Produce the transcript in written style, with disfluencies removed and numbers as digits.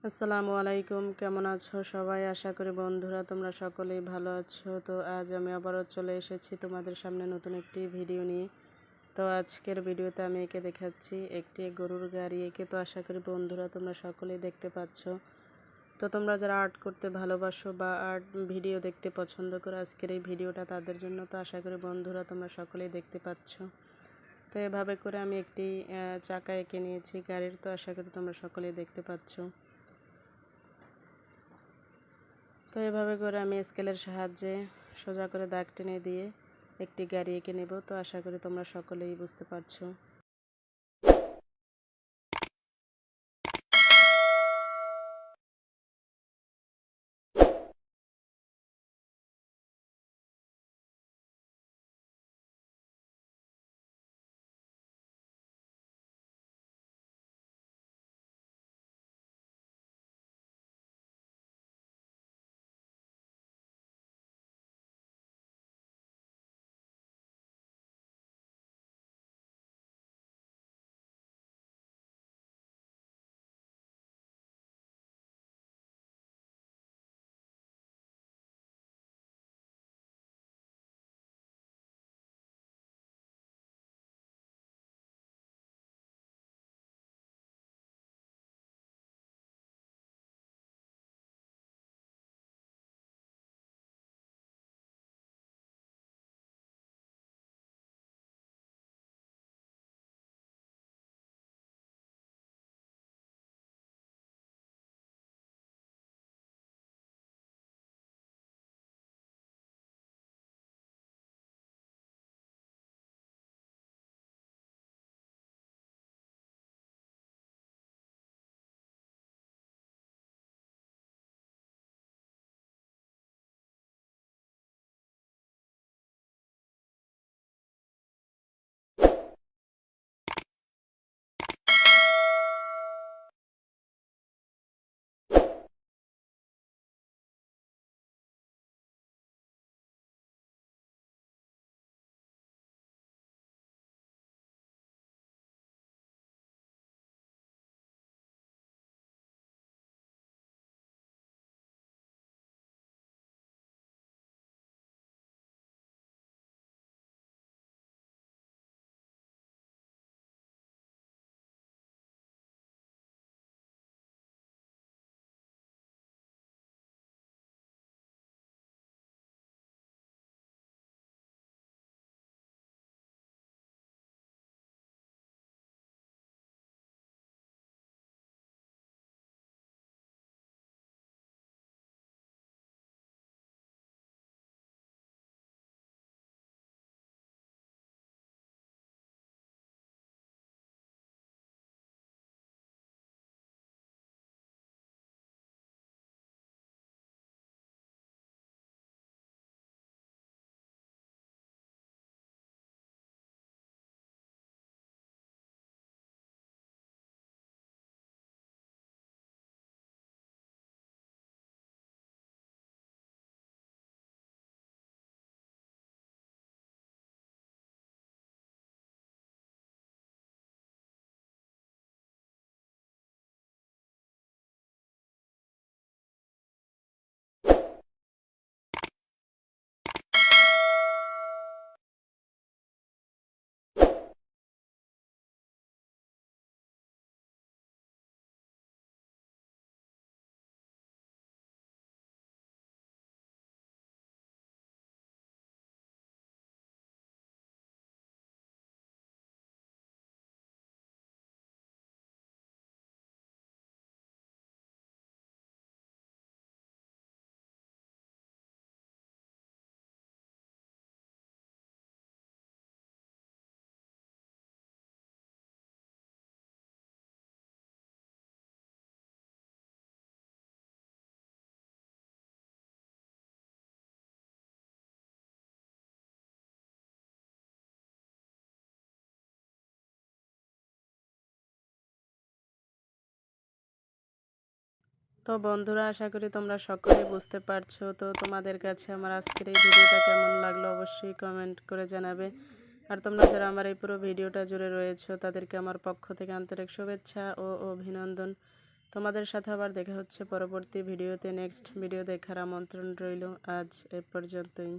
আসসালামু আলাইকুম, কেমন আছো সবাই? আশা করি বন্ধুরা তোমরা সকলেই ভালো আছো। তো আজ আমি আবারও চলে এসেছি তোমাদের সামনে নতুন একটি ভিডিও নিয়ে। তো আজকের ভিডিওতে আমি এঁকে দেখাচ্ছি একটি গরুর গাড়ি এঁকে। তো আশা করি বন্ধুরা তোমরা সকলেই দেখতে পাচ্ছ। তো তোমরা যারা আর্ট করতে ভালোবাসো বা আর্ট ভিডিও দেখতে পছন্দ করো, আজকের এই ভিডিওটা তাদের জন্য। তো আশা করি বন্ধুরা তোমরা সকলেই দেখতে পাচ্ছ। তো এভাবে করে আমি একটি চাকা এঁকে নিয়েছি গাড়ির। তো আশা করি তোমরা সকলেই দেখতে পাচ্ছ। তো এভাবে করে আমি স্কেলের সাহায্যে সোজা করে দাগ টেনে দিয়ে একটি গাড়ি এঁকে নেব। তো আশা করি তোমরা সকলেই বুঝতে পারছো। তো বন্ধুরা আশা করি তোমরা সকলেই বুঝতে পারছো। তো তোমাদের কাছে আমার আজকের এই ভিডিওটা কেমন লাগলো অবশ্যই কমেন্ট করে জানাবে। আর তোমরা যারা আমার এই পুরো ভিডিওটা জুড়ে রয়েছো তাদেরকে আমার পক্ষ থেকে আন্তরিক শুভেচ্ছা ও অভিনন্দন। তোমাদের সাথে আবার দেখা হচ্ছে পরবর্তী ভিডিওতে। নেক্সট ভিডিও দেখার আমন্ত্রণ রইল। আজ এ পর্যন্তই।